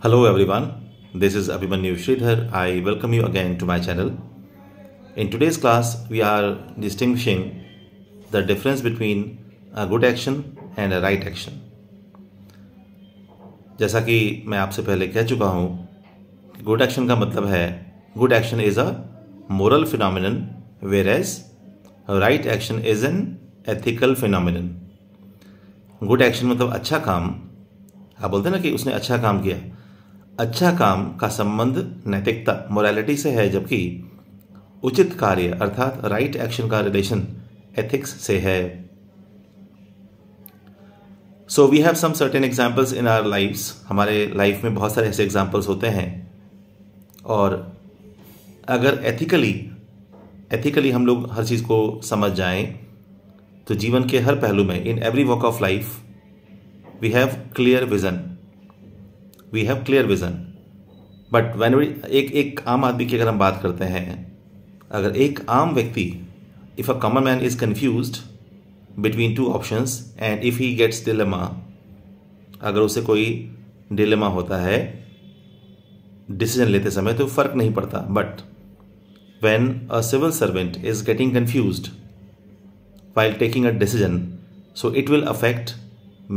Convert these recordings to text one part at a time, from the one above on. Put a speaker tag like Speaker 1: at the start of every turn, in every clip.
Speaker 1: Hello everyone, this is Abhimanyu Sridhar. I welcome you again to my channel. In today's class, we are distinguishing the difference between a good action and a right action. जैसा कि मैं आपसे पहले कह चुका हूँ, good action का मतलब है good action is a moral phenomenon whereas right action is an ethical phenomenon. Good action मतलब अच्छा काम. आप बोलते हैं ना कि उसने अच्छा काम किया. अच्छा काम का संबंध नैतिकता मोरालिटी से है, जबकि उचित कार्य अर्थात राइट एक्शन का रिलेशन एथिक्स से है. So we have some certain examples in our lifes. हमारे लाइफ में बहुत सारे ऐसे एग्जाम्पल्स होते हैं, और अगर एथिकली हम लोग हर चीज़ को समझ जाएं तो जीवन के हर पहलू में in every walk of life we have clear vision. But when एक आम आदमी की अगर हम बात करते हैं, अगर एक आम व्यक्ति, if a common man is confused between two options and if he gets dilemma, अगर उसे कोई डिलेमा होता है डिसीजन लेते समय तो फ़र्क नहीं पड़ता. But when a civil servant is getting confused while taking a decision, so it will affect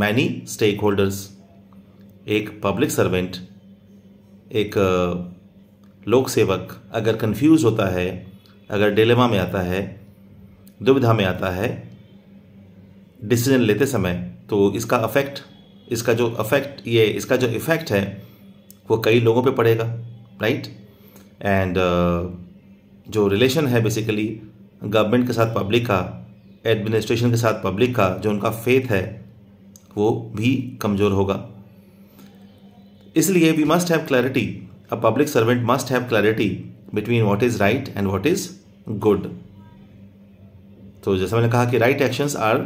Speaker 1: many stakeholders. एक पब्लिक सर्वेंट, एक लोक सेवक अगर कंफ्यूज होता है, अगर डिलेमा में आता है, दुविधा में आता है डिसीजन लेते समय, तो इसका जो इफ़ेक्ट है वो कई लोगों पे पड़ेगा, राइट. एंड जो रिलेशन है बेसिकली गवर्नमेंट के साथ पब्लिक का, एडमिनिस्ट्रेशन के साथ पब्लिक का, जो उनका फेथ है वो भी कमज़ोर होगा. इसलिए we must have clarity, a public servant must have clarity between what is right and what is good. तो जैसा मैंने कहा कि right actions are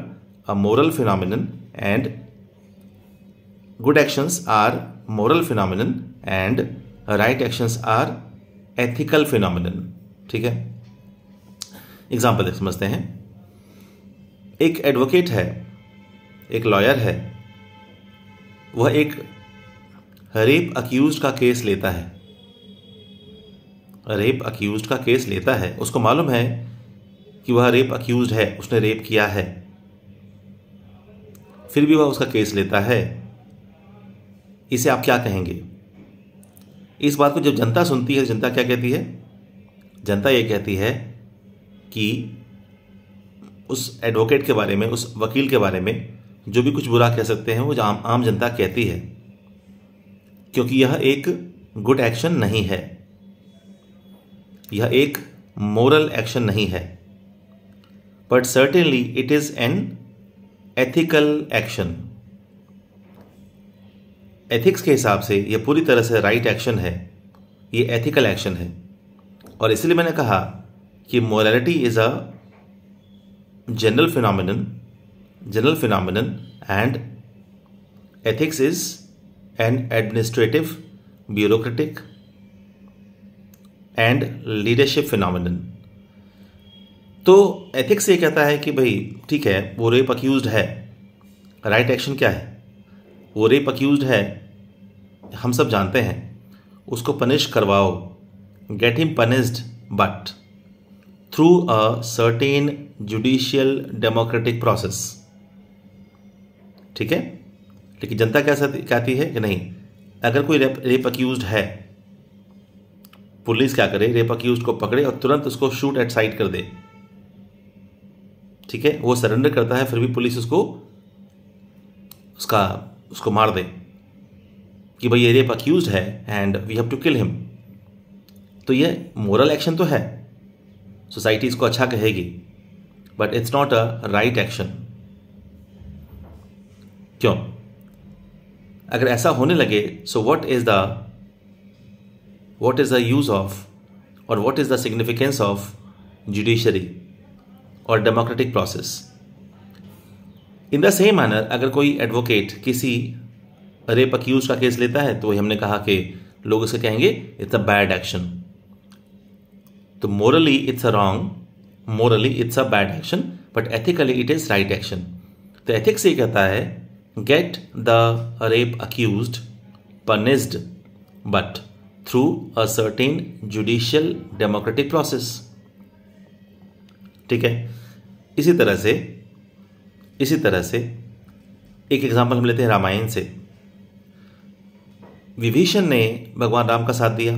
Speaker 1: a moral phenomenon and good actions are moral phenomenon and right actions are ethical phenomenon. ठीक है, example समझते हैं. एक एडवोकेट है, एक लॉयर है, वह एक रेप अक्यूज्ड का केस लेता है. रेप अक्यूज्ड का केस लेता है, उसको मालूम है कि वह रेप अक्यूज्ड है, उसने रेप किया है, फिर भी वह उसका केस लेता है. इसे आप क्या कहेंगे? इस बात को जब जनता सुनती है, जनता क्या कहती है? जनता ये कहती है कि उस एडवोकेट के बारे में, उस वकील के बारे में जो भी कुछ बुरा कह सकते हैं वो आम जनता कहती है, क्योंकि यह एक गुड एक्शन नहीं है, यह एक मोरल एक्शन नहीं है. But certainly it is an ethical action. Ethics के हिसाब से यह पूरी तरह से राइट एक्शन है, ये एथिकल एक्शन है. और इसलिए मैंने कहा कि morality is a general phenomenon and ethics is an administrative, bureaucratic and leadership phenomenon. तो एथिक्स ये कहता है कि भाई ठीक है, वो रेप अक्यूज्ड है, राइट एक्शन क्या है? वो रेप अक्यूज्ड है, हम सब जानते हैं, उसको पनिश करवाओ, get him punished, but through a certain judicial democratic process. ठीक है, लेकिन जनता कैसा कहती है कि नहीं, अगर कोई रेप अक्यूज्ड है, पुलिस क्या करे? रेप अक्यूज्ड को पकड़े और तुरंत उसको शूट एट साइट कर दे. ठीक है, वो सरेंडर करता है, फिर भी पुलिस उसको मार दे कि भाई ये रेप अक्यूज्ड है and we have to kill him. तो ये मोरल एक्शन तो है, सोसाइटी इसको अच्छा कहेगी, but it's not a right action. क्यों? अगर ऐसा होने लगे, so what is the use of और what is the significance of judiciary और democratic process? In the same manner, अगर कोई एडवोकेट किसी रेप अक्यूज का केस लेता है, तो वही हमने कहा कि लोग उसे कहेंगे इट्स अ बैड एक्शन. तो morally it's a bad action, but ethically it is right action. तो एथिक्स ये कहता है, get the rape accused punished but through a certain judicial democratic process. ठीक है। इसी तरह से एक एग्जाम्पल हम लेते हैं रामायण से। विभीषण ने भगवान राम का साथ दिया,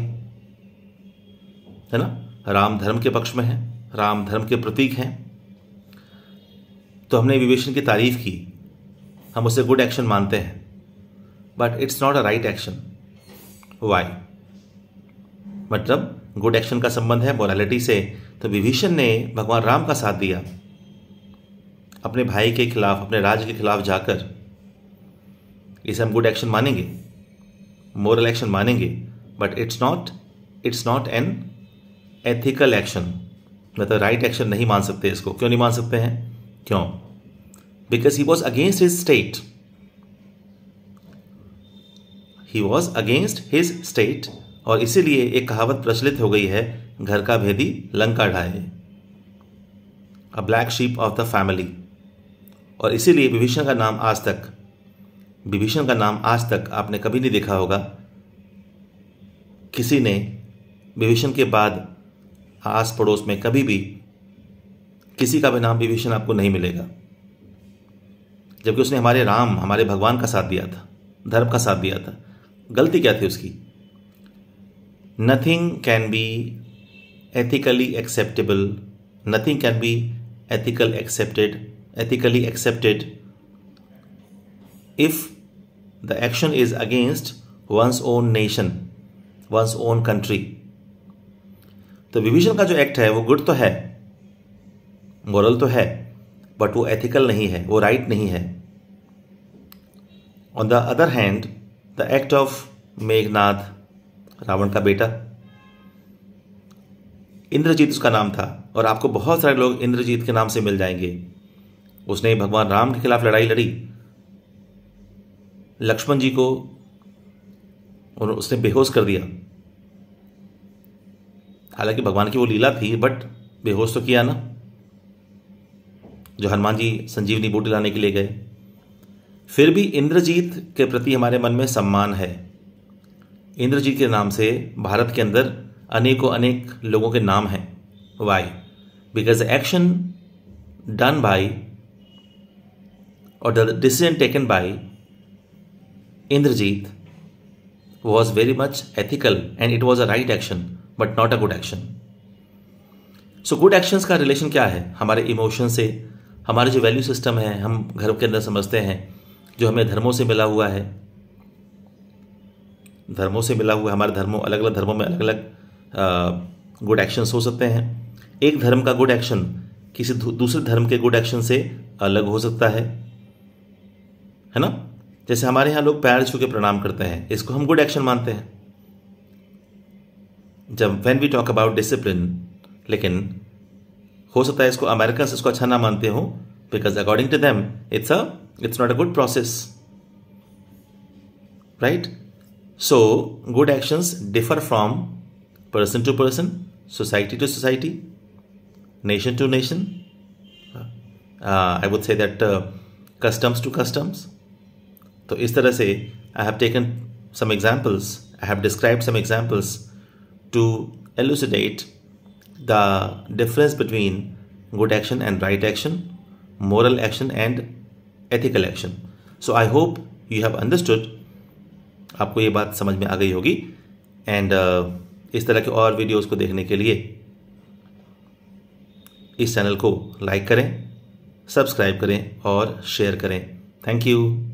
Speaker 1: है ना, राम धर्म के पक्ष में है, राम धर्म के प्रतीक हैं, तो हमने विभीषण की तारीफ की, हम उसे गुड एक्शन मानते हैं, but it's not a right action. Why? मतलब गुड एक्शन का संबंध है मोरालिटी से, तो विभीषण ने भगवान राम का साथ दिया अपने भाई के खिलाफ, अपने राज्य के खिलाफ जाकर। इसे हम गुड एक्शन मानेंगे, मोरल एक्शन मानेंगे, but it's not an ethical action. मतलब राइट एक्शन नहीं मान सकते इसको। क्यों नहीं मान सकते हैं? क्यों? Because he was against his state. He was against his state, और इसीलिए एक कहावत प्रचलित हो गई है, घर का भेदी लंका ढाए, a black sheep of the family. और इसीलिए विभीषण का नाम आज तक आपने कभी नहीं देखा होगा किसी ने विभीषण के बाद आस पड़ोस में कभी भी किसी का भी नाम विभीषण आपको नहीं मिलेगा, जबकि उसने हमारे राम, हमारे भगवान का साथ दिया था, धर्म का साथ दिया था। गलती क्या थी उसकी? Nothing can be ethically acceptable, nothing can be ethically accepted if the action is against one's own nation, one's own country. तो विभीषण का जो एक्ट है वो गुड तो है, मोरल तो है, बट वो एथिकल नहीं है, वो राइट नहीं है। On the other hand, the act of Meghnad, Ravan का बेटा, इंद्रजीत उसका नाम था, और आपको बहुत सारे लोग इंद्रजीत के नाम से मिल जाएंगे। उसने भगवान राम के खिलाफ लड़ाई लड़ी, लक्ष्मण जी को और उसने बेहोश कर दिया। हालांकि भगवान की वो लीला थी, बट बेहोश तो किया ना, जो हनुमान जी संजीवनी बूटी लाने के लिए गए। फिर भी इंद्रजीत के प्रति हमारे मन में सम्मान है। इंद्रजीत के नाम से भारत के अंदर अनेक लोगों के नाम हैं। Why? Because the action done by or the decision taken by Indrajit was very much ethical and it was a right action but not a good action. So good actions का रिलेशन क्या है? हमारे emotion से, हमारे जो value system है हम घर के अंदर समझते हैं, जो हमें धर्मों से मिला हुआ है, हमारे धर्मों, अलग अलग धर्मों में अलग अलग गुड एक्शंस हो सकते हैं। एक धर्म का गुड एक्शन किसी दूसरे धर्म के गुड एक्शन से अलग हो सकता है ना। जैसे हमारे यहाँ लोग पैर छू के प्रणाम करते हैं, इसको हम गुड एक्शन मानते हैं जब when we talk about discipline. लेकिन हो सकता है इसको अमेरिकन इसको अच्छा ना मानते हो, because according to them it's not a good process, right? So good actions differ from person to person, society to society, nation to nation, I would say that customs to customs. तो इस तरह से I have taken some examples, I have described some examples to elucidate the difference between good action and right action, moral action and ethical action. So I hope you have understood. आपको ये बात समझ में आ गई होगी। And इस तरह के और वीडियोस को देखने के लिए इस चैनल को लाइक करें, सब्सक्राइब करें और शेयर करें। Thank you.